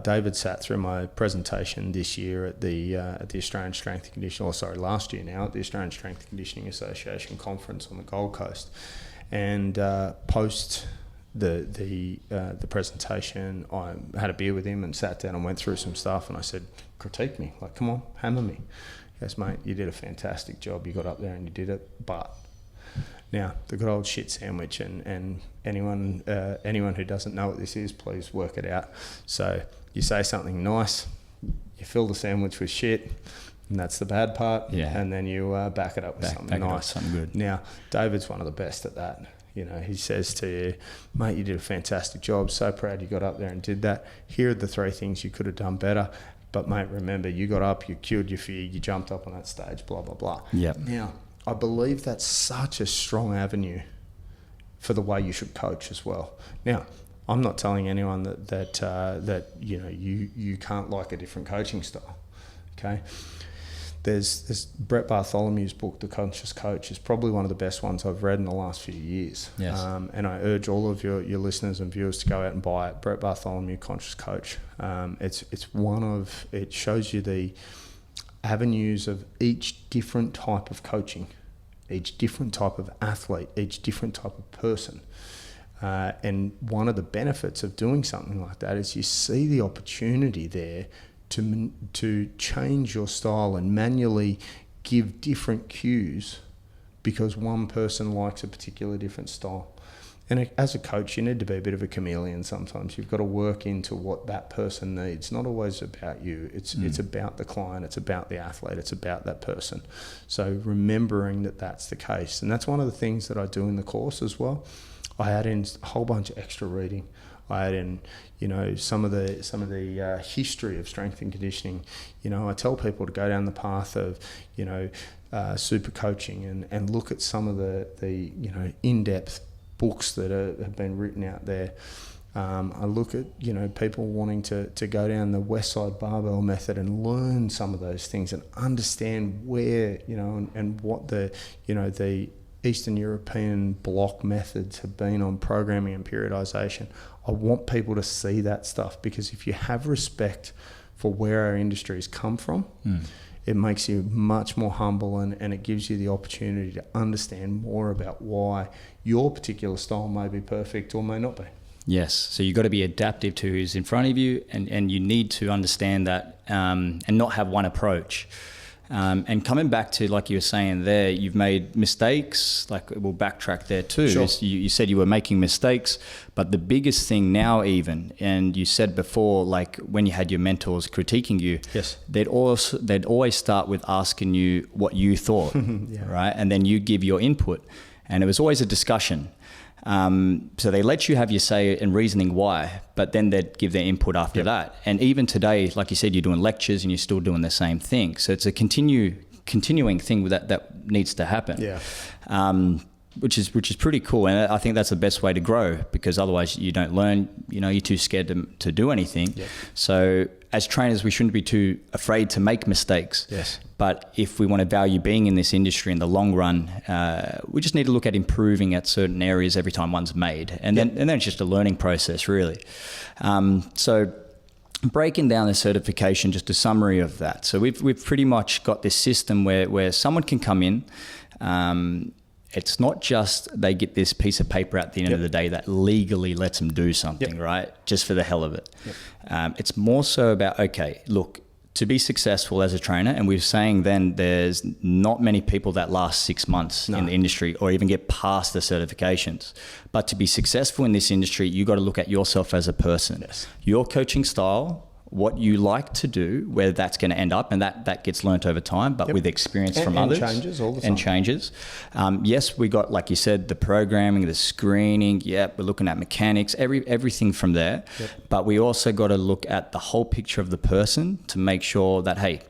Speaker 2: David sat through my presentation this year at the Australian Strength and Conditioning, last year now, at the Australian Strength and Conditioning Association conference on the Gold Coast. And post the presentation, I had a beer with him and sat down and went through some stuff, and I said, critique me, like, come on, hammer me. Yes, mate, you did a fantastic job. You got up there and you did it, but now the good old shit sandwich, and anyone who doesn't know what this is, please work it out. So you say something nice, you fill the sandwich with shit, and that's the bad part. Yeah. And then you back it up with something nice,
Speaker 1: something good.
Speaker 2: Now David's one of the best at that. You know, he says to you, mate, you did a fantastic job. So proud you got up there and did that. Here are the 3 things you could have done better. But mate, remember, you got up, you cured your fear, you jumped up on that stage, blah blah blah.
Speaker 1: Yep.
Speaker 2: Now, I believe that's such a strong avenue for the way you should coach as well. Now, I'm not telling anyone that you know you can't like a different coaching style. Okay, there's Brett Bartholomew's book, The Conscious Coach, is probably one of the best ones I've read in the last few years.
Speaker 1: Yes.
Speaker 2: And I urge all of your listeners and viewers to go out and buy it. Brett Bartholomew, Conscious Coach. It shows you the avenues of each different type of coaching, each different type of athlete, each different type of person. And one of the benefits of doing something like that is you see the opportunity there to change your style and manually give different cues because one person likes a particular different style. And as a coach, you need to be a bit of a chameleon sometimes. You've got to work into what that person needs. Not always about you. It's about the client. It's about the athlete. It's about that person. So remembering that that's the case. And that's one of the things that I do in the course as well. I add in a whole bunch of extra reading. I add in, some of the history of strength and conditioning. I tell people to go down the path of, super coaching and look at some of the in-depth books that have been written out there. I look at, people wanting to go down the West Side Barbell method and learn some of those things and understand where, and what the Eastern European block methods have been on programming and periodization. I want people to see that stuff because if you have respect for where our industries come from, it makes you much more humble and it gives you the opportunity to understand more about why your particular style may be perfect or may not be.
Speaker 1: Yes, so you've got to be adaptive to who's in front of you and you need to understand that and not have one approach. And coming back to, like you were saying there, you've made mistakes, like we'll backtrack there too.
Speaker 2: Sure.
Speaker 1: You said you were making mistakes, but the biggest thing now even, and you said before, like when you had your mentors critiquing you,
Speaker 2: yes,
Speaker 1: they'd always start with asking you what you thought,
Speaker 2: yeah.
Speaker 1: Right? And then you give your input. And it was always a discussion. So they let you have your say and reasoning why, but then they'd give their input after that. And even today, like you said, you're doing lectures and you're still doing the same thing. So it's a continuing thing that needs to happen.
Speaker 2: Yeah.
Speaker 1: Which is pretty cool. And I think that's the best way to grow because otherwise you don't learn, you're too scared to do anything.
Speaker 2: Yeah.
Speaker 1: So as trainers, we shouldn't be too afraid to make mistakes.
Speaker 2: Yes.
Speaker 1: But if we want to value being in this industry in the long run, we just need to look at improving at certain areas every time one's made. And then it's just a learning process, really. So breaking down the certification, just a summary of that. So we've pretty much got this system where someone can come in. It's not just they get this piece of paper at the end of the day that legally lets them do something, right? Just for the hell of it. It's more so about, okay, look, to be successful as a trainer, and we were saying then there's not many people that last 6 months in the industry or even get past the certifications. But to be successful in this industry, you got to look at yourself as a person. Yes. Your coaching style what you like to do, where that's going to end up, and that gets learnt over time, but with experience from others.
Speaker 2: And changes all the time.
Speaker 1: And changes. Yes, we got, like you said, the programming, the screening. We're looking at mechanics, everything from there.
Speaker 2: Yep.
Speaker 1: But we also got to look at the whole picture of the person to make sure that, hey,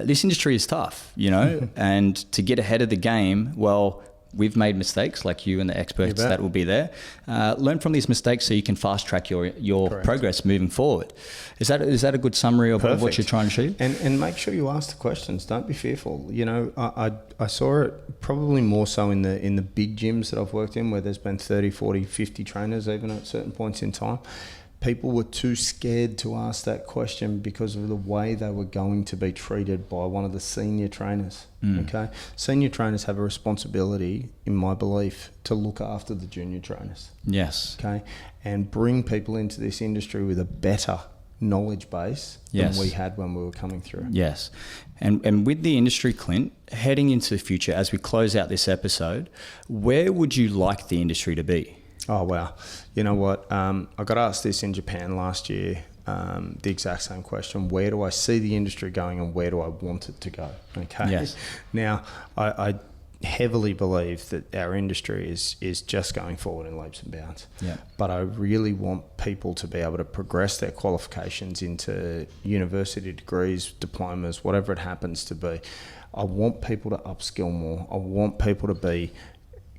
Speaker 1: this industry is tough, and to get ahead of the game, well, we've made mistakes, like you and the experts that will be there. Learn from these mistakes so you can fast track your progress moving forward. Is that a good summary of what you're trying to achieve?
Speaker 2: And make sure you ask the questions. Don't be fearful. I saw it probably more so in the big gyms that I've worked in, where there's been 30, 40, 50 trainers even at certain points in time. People were too scared to ask that question because of the way they were going to be treated by one of the senior trainers. Okay, senior trainers have a responsibility, in my belief, to look after the junior trainers.
Speaker 1: Yes.
Speaker 2: Okay, and bring people into this industry with a better knowledge base than we had when we were coming through.
Speaker 1: Yes. And with the industry, Clint, heading into the future, as we close out this episode, where would you like the industry to be?
Speaker 2: Oh, wow. You know what? I got asked this in Japan last year, the exact same question. Where do I see the industry going and where do I want it to go? Okay.
Speaker 1: Yes.
Speaker 2: Now, I heavily believe that our industry is just going forward in leaps and bounds.
Speaker 1: Yeah.
Speaker 2: But I really want people to be able to progress their qualifications into university degrees, diplomas, whatever it happens to be. I want people to upskill more. I want people to be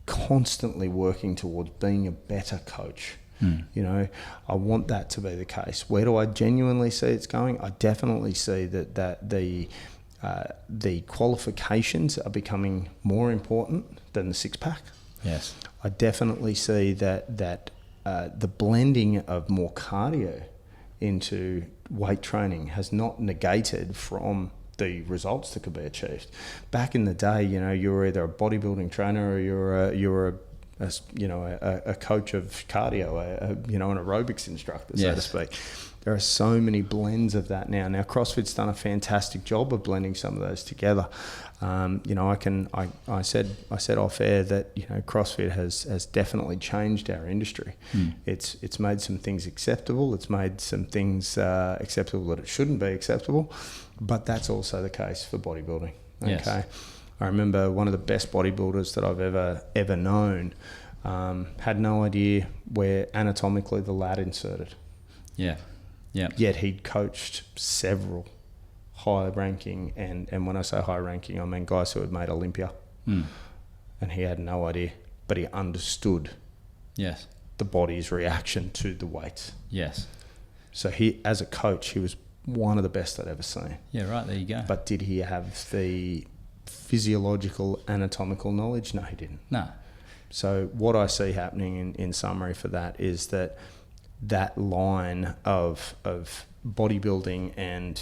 Speaker 2: constantly working towards being a better coach. I want that to be the case. Where do I genuinely see it's going? I definitely see that the qualifications are becoming more important than the six-pack.
Speaker 1: Yes.
Speaker 2: I definitely see that the blending of more cardio into weight training has not negated from the results that could be achieved. Back in the day, you were either a bodybuilding trainer or you're a coach of cardio, an aerobics instructor, so to speak. There are so many blends of that now. Now CrossFit's done a fantastic job of blending some of those together. I said off air that CrossFit has definitely changed our industry. It's made some things acceptable. It's made some things acceptable that it shouldn't be acceptable. But that's also the case for bodybuilding. Okay,
Speaker 1: Yes.
Speaker 2: I remember one of the best bodybuilders that I've ever known had no idea where anatomically the lat inserted.
Speaker 1: Yeah. Yeah.
Speaker 2: Yet he'd coached several high-ranking, and when I say high-ranking, I mean guys who had made Olympia. And he had no idea, but he understood
Speaker 1: Yes.
Speaker 2: the body's reaction to the weights.
Speaker 1: Yes.
Speaker 2: So he, as a coach, he was one of the best I'd ever seen.
Speaker 1: Yeah, right, there you go.
Speaker 2: But did he have the physiological, anatomical knowledge? No, he didn't.
Speaker 1: No.
Speaker 2: So what I see happening in summary for that is that line of bodybuilding and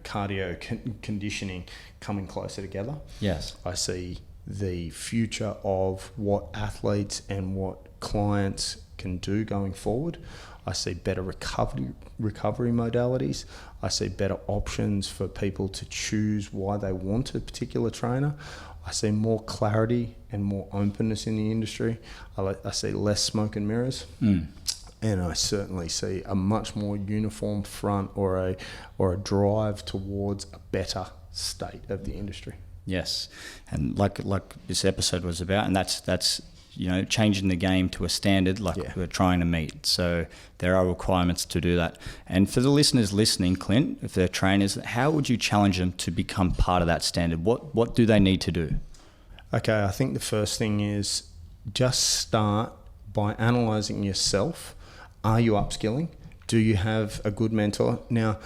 Speaker 2: cardio conditioning coming closer together.
Speaker 1: Yes.
Speaker 2: I see the future of what athletes and what clients can do going forward. I see better recovery modalities. I see better options for people to choose why they want a particular trainer. I see more clarity and more openness in the industry. I see less smoke and mirrors. And I certainly see a much more uniform front or a drive towards a better state of the industry.
Speaker 1: Yes. And like this episode was about, and that's changing the game to a standard we're trying to meet. So there are requirements to do that. And for the listeners listening, Clint, if they're trainers, how would you challenge them to become part of that standard? What do they need to do?
Speaker 2: Okay, I think the first thing is just start by analysing yourself. Are you upskilling? Do you have a good mentor? Now,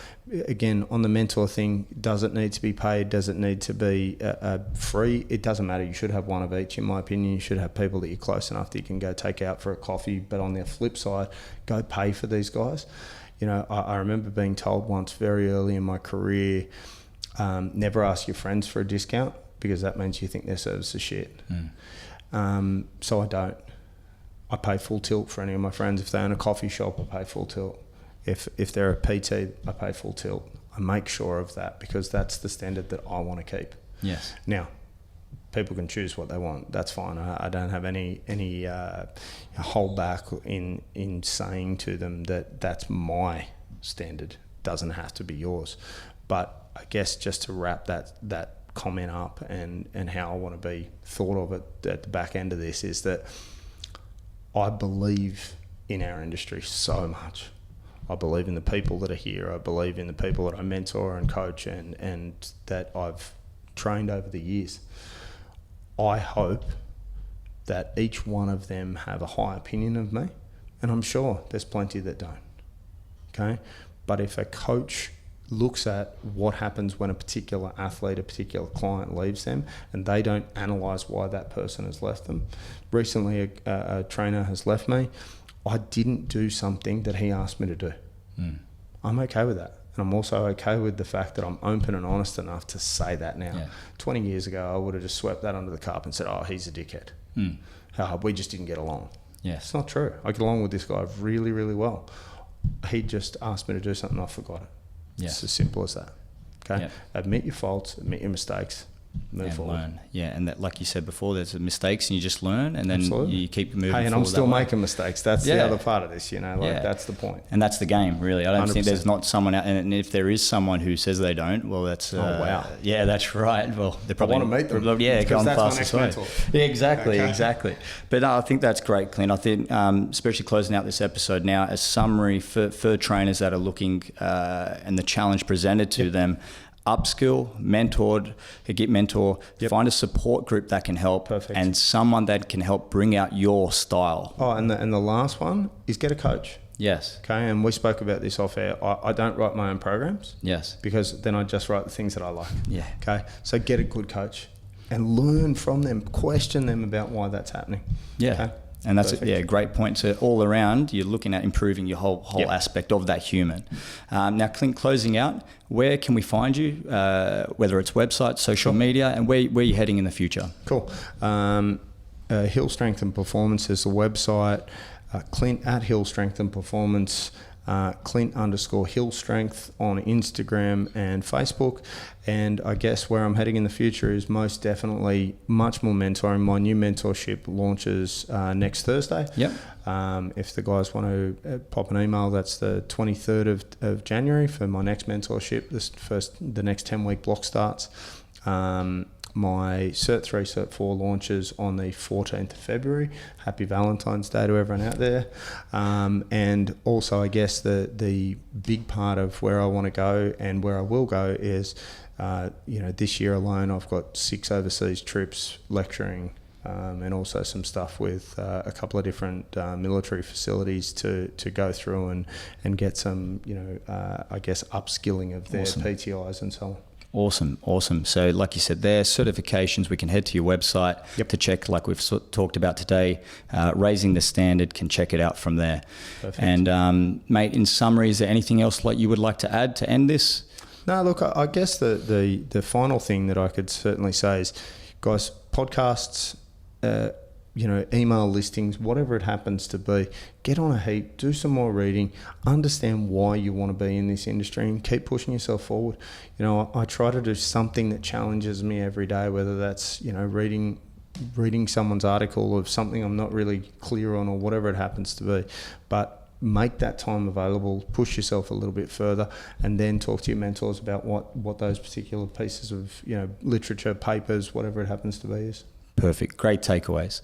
Speaker 2: again, on the mentor thing, does it need to be paid? Does it need to be free? It doesn't matter. You should have one of each, in my opinion. You should have people that you're close enough that you can go take out for a coffee. But on the flip side, go pay for these guys. I remember being told once very early in my career, never ask your friends for a discount because that means you think their service is shit. So I don't. I pay full tilt for any of my friends. If they own a coffee shop, I pay full tilt. If they're a PT, I pay full tilt. I make sure of that because that's the standard that I want to keep.
Speaker 1: Yes.
Speaker 2: Now, people can choose what they want. That's fine. I don't have any holdback in saying to them that that's my standard doesn't have to be yours. But I guess just to wrap that comment up and how I want to be thought of at the back end of this is that I believe in our industry so much. I believe in the people that are here. I believe in the people that I mentor and coach and that I've trained over the years. I hope that each one of them have a high opinion of me, and I'm sure there's plenty that don't. Okay? But if a coach looks at what happens when a particular athlete, a particular client leaves them, and they don't analyse why that person has left them. Recently, a trainer has left me. I didn't do something that he asked me to do. I'm okay with that. And I'm also okay with the fact that I'm open and honest enough to say that now.
Speaker 1: Yeah.
Speaker 2: 20 years ago, I would have just swept that under the carpet and said, oh, he's a dickhead. We just didn't get along.
Speaker 1: Yes.
Speaker 2: It's not true. I get along with this guy really, really well. He just asked me to do something, I forgot it.
Speaker 1: Yes.
Speaker 2: It's as simple as that. Okay.
Speaker 1: Yep.
Speaker 2: Admit your faults, admit your mistakes, move
Speaker 1: and
Speaker 2: forward.
Speaker 1: learn. Yeah, and that, like you said before, there's mistakes and you just learn, and then
Speaker 2: Absolutely.
Speaker 1: you keep moving forward.
Speaker 2: Hey, and I'm still making mistakes. That's the other part of this, that's the point.
Speaker 1: And that's the game, really. I don't
Speaker 2: 100%.
Speaker 1: think there's not someone out, and if there is someone who says they don't, well, that's
Speaker 2: wow.
Speaker 1: Yeah, that's right. Well, they probably
Speaker 2: I want to meet them.
Speaker 1: Yeah, go on
Speaker 2: that's
Speaker 1: fastest
Speaker 2: my
Speaker 1: way.
Speaker 2: next mentor.
Speaker 1: Yeah, exactly,
Speaker 2: Okay.
Speaker 1: exactly. But I think that's great, Clint. I think, especially closing out this episode now, a summary for trainers that are looking and the challenge presented to them. Upskill, get mentor, find a support group that can help.
Speaker 2: Perfect.
Speaker 1: And someone that can help bring out your style.
Speaker 2: Oh, and the last one is get a coach.
Speaker 1: Yes.
Speaker 2: Okay, and we spoke about this off air. I don't write my own programs.
Speaker 1: Yes.
Speaker 2: Because then I just write the things that I like.
Speaker 1: Yeah.
Speaker 2: Okay, so get a good coach and learn from them, question them about why that's happening.
Speaker 1: Yeah.
Speaker 2: Okay?
Speaker 1: And that's
Speaker 2: Perfect.
Speaker 1: a great point. So all around, you're looking at improving your whole aspect of that human. Now, Clint, closing out, where can we find you? Whether it's website, social media, and where are you heading in the future?
Speaker 2: Cool. Hill Strength and Performance is the website. Clint at Hill Strength and Performance. Clint_Hill Strength on Instagram and Facebook. And I guess where I'm heading in the future is most definitely much more mentoring. My new mentorship launches next Thursday.
Speaker 1: Yep.
Speaker 2: If the guys want to pop an email, that's the 23rd of January for my next mentorship. The next 10-week block starts. My Cert 3, Cert 4 launches on the 14th of February. Happy Valentine's Day to everyone out there. And also, I guess the big part of where I want to go and where I will go is, this year alone, I've got 6 overseas trips lecturing, and also some stuff with a couple of different military facilities to go through and get some, upskilling of their PTIs and so on.
Speaker 1: Awesome. So like you said there, certifications, we can head to your website to check, like we've talked about today. Raising the Standard, can check it out from there.
Speaker 2: Perfect.
Speaker 1: And mate, in summary, is there anything else you would like to add to end this?
Speaker 2: No, look, I guess the final thing that I could certainly say is, guys, podcasts, email listings, whatever it happens to be, get on a heap, do some more reading, understand why you want to be in this industry, and keep pushing yourself forward. I try to do something that challenges me every day, whether that's, reading someone's article of something I'm not really clear on or whatever it happens to be. But make that time available, push yourself a little bit further, and then talk to your mentors about what those particular pieces of, literature, papers, whatever it happens to be is.
Speaker 1: Perfect. Great takeaways.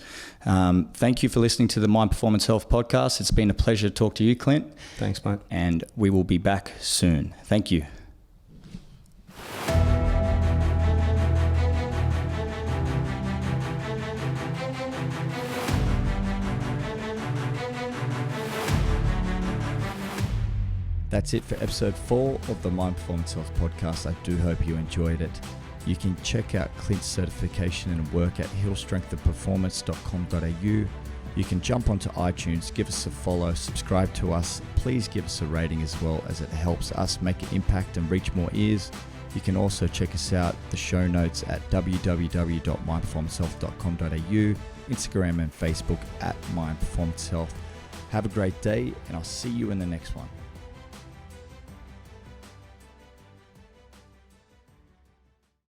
Speaker 1: Thank you for listening to the Mind Performance Health podcast. It's been a pleasure to talk to you, Clint.
Speaker 2: Thanks, mate.
Speaker 1: And we will be back soon. Thank you. That's it for episode 4 of the Mind Performance Health podcast. I do hope you enjoyed it. You can check out Clint's certification and work at hillstrengthandperformance.com.au. You can jump onto iTunes, give us a follow, subscribe to us. Please give us a rating as well, as it helps us make an impact and reach more ears. You can also check us out, the show notes, at www.mindperformancehealth.com.au, Instagram and Facebook at Mind Performance Health. Have a great day, and I'll see you in the next one.